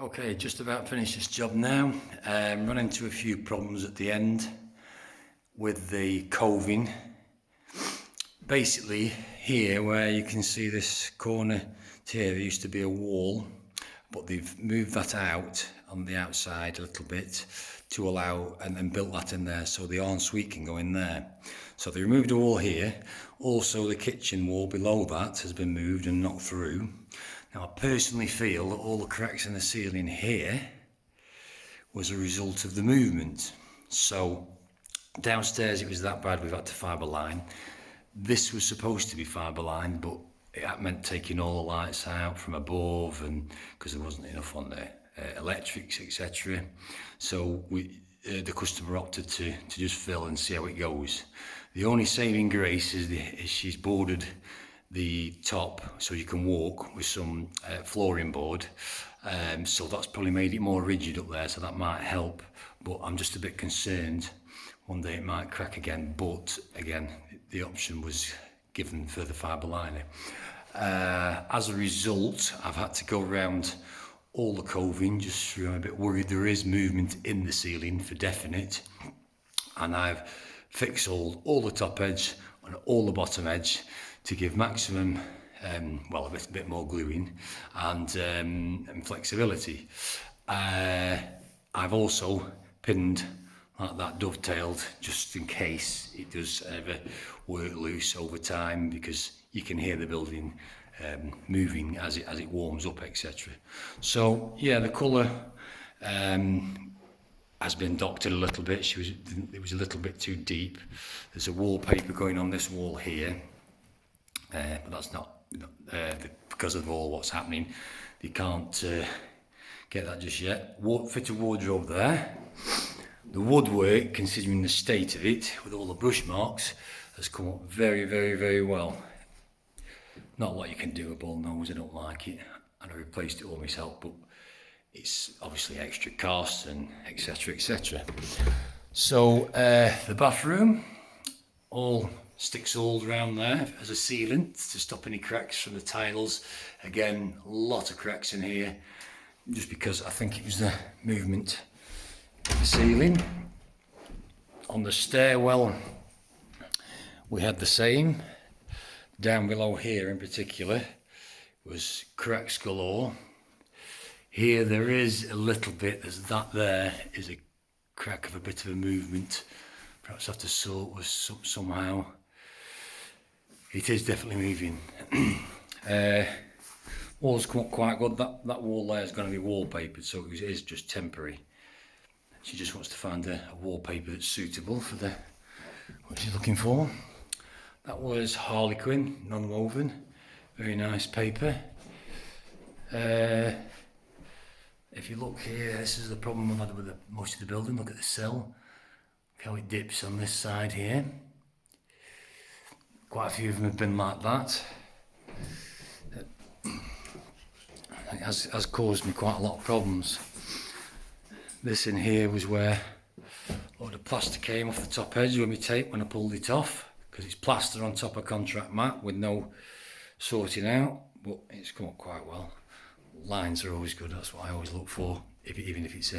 Okay, just about finished this job now. Run into a few problems at the end with the coving. Basically, here where you can see this corner here, there used to be a wall, but they've moved that out on the outside a little bit to allow and built that in there so the ensuite can go in there. So they removed a wall here. Also, the kitchen wall below that has been moved and knocked through. Now, I personally feel that all the cracks in the ceiling here was a result of the movement. So downstairs it was that bad we've had to fibre line. This was supposed to be fibre lined, but it meant taking all the lights out from above, and because there wasn't enough on the electrics, etc. So the customer opted to just fill and see how it goes. The only saving grace is she's boarded the top so you can walk with some flooring board, so that's probably made it more rigid up there, so that might help, but I'm just a bit concerned one day it might crack again. But again, the option was given for the fibre liner. As a result, I've had to go around all the coving just through. I'm a bit worried there is movement in the ceiling for definite, and I've fixed all the top edge and all the bottom edge to give maximum well, a bit more gluing and flexibility. I've also pinned like that dovetailed just in case it does ever work loose over time, because you can hear the building moving as it warms up, etc. So yeah, the colour has been doctored a little bit. It was a little bit too deep. There's a wallpaper going on this wall here, but that's not because of all what's happening. You can't get that just yet. Fitted wardrobe there. The woodwork, considering the state of it, with all the brush marks, has come up very, very, very well. Not a lot you can do, a ball nose, I don't like it, and I replaced it all myself, but it's obviously extra cost and etc, etc. So the bathroom, all stick sawed around there as a sealant to stop any cracks from the tiles. Again, a lot of cracks in here, just because I think it was the movement of the ceiling. On the stairwell, we had the same. Down below here in particular was cracks galore. Here there is a little bit, there's that there is a crack of a bit of a movement. Perhaps after salt was somehow. It is definitely moving. Walls come up quite good. That wall there is going to be wallpapered, so it is just temporary. She just wants to find a wallpaper that's suitable for what she's looking for. That was Harlequin, non-woven, very nice paper. If you look here, this is the problem I've had with most of the building. Look at the sill, look how it dips on this side here. Quite a few of them have been like that. It has caused me quite a lot of problems. This in here was where a load of plaster came off the top edge with my tape when I pulled it off, because it's plaster on top of contract mat with no sorting out, but it's come up quite well. Lines are always good, that's what I always look for, even if it's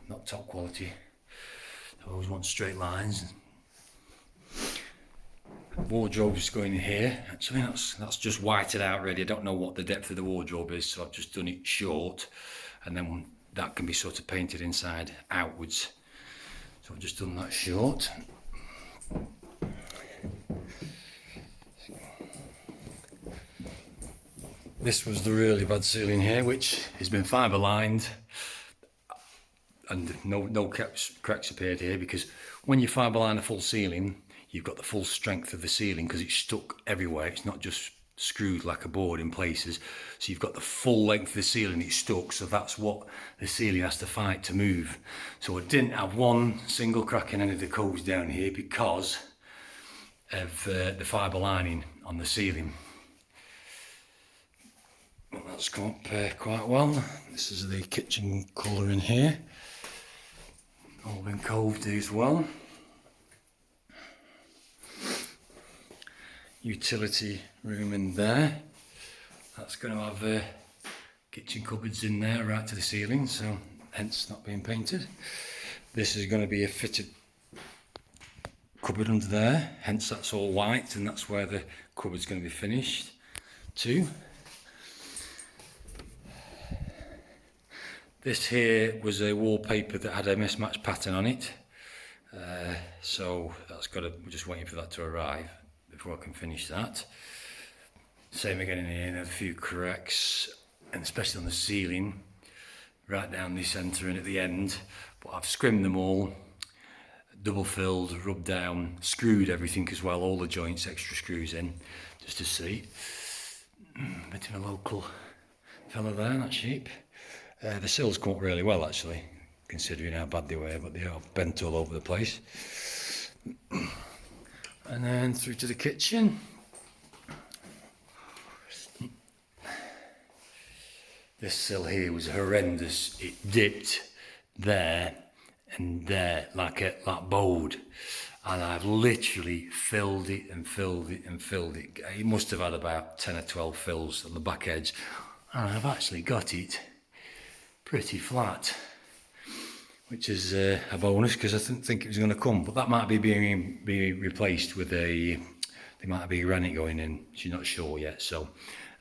not top quality. I always want straight lines. Wardrobe's going in here. So that's just whited out really. I don't know what the depth of the wardrobe is, so I've just done it short, and then that can be sort of painted inside outwards. So I've just done that short. This was the really bad ceiling here, which has been fibre lined, and no cracks appeared here, because when you fibre line a full ceiling, you've got the full strength of the ceiling because it's stuck everywhere. It's not just screwed like a board in places. So you've got the full length of the ceiling, it's stuck. So that's what the ceiling has to fight to move. So I didn't have one single crack in any of the coves down here because of the fibre lining on the ceiling. Well, that's come up quite well. This is the kitchen colour in here. All been coved as well. Utility room in there. That's going to have kitchen cupboards in there right to the ceiling, so hence not being painted. This is going to be a fitted cupboard under there, hence that's all white, and that's where the cupboard's going to be finished too. This here was a wallpaper that had a mismatched pattern on it, so we're just waiting for that to arrive before I can finish that. Same again in here, a few cracks, and especially on the ceiling, right down the centre and at the end, but I've scrimmed them all, double filled, rubbed down, screwed everything as well, all the joints, extra screws in, just to see. Bit of a local fella there, that sheep. The sills come up really well actually, considering how bad they were, but they are bent all over the place. And then through to the kitchen. This sill here was horrendous. It dipped there and there like bowed, and I've literally filled it and filled it and filled it. It must have had about 10 or 12 fills on the back edge, and I've actually got it pretty flat, which is a bonus because I didn't think it was going to come. But that might be being replaced with there might be granite going in. She's not sure yet. So,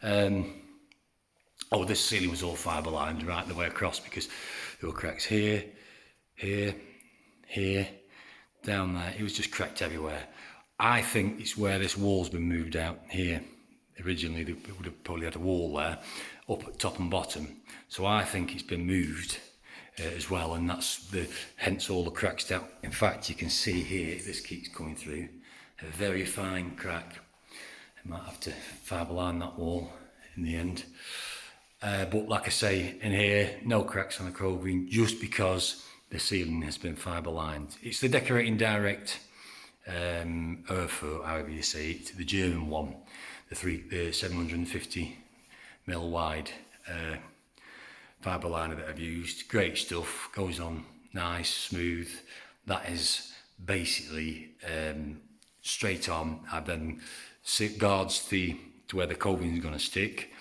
oh, this ceiling was all fibre lined right the way across because there were cracks here, here, here, down there. It was just cracked everywhere. I think it's where this wall's been moved out here. Originally, they would have probably had a wall there, up at top and bottom. So I think it's been moved as well, and hence all the cracks down. In fact, you can see here, this keeps coming through, a very fine crack. I might have to fibre line that wall in the end. But like I say, in here, no cracks on the coving, just because the ceiling has been fibre lined. It's the Decorating Direct Erfurt, however you say it, the German one, the 750 mil wide fibre liner that I've used. Great stuff, goes on nice, smooth. That is basically straight on. I've then guards to where the coving is going to stick.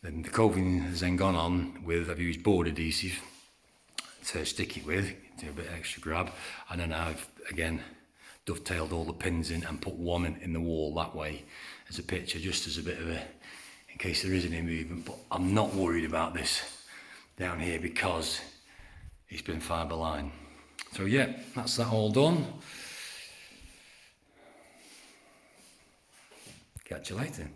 Then the coving has then gone on with, I've used board adhesive to stick it with, do a bit of extra grab, and then I've again dovetailed all the pins in and put one in the wall that way as a picture, just as a bit of in case there is any movement. But I'm not worried about this down here because it's been fibre lined. So yeah, that's that all done. Catch you later.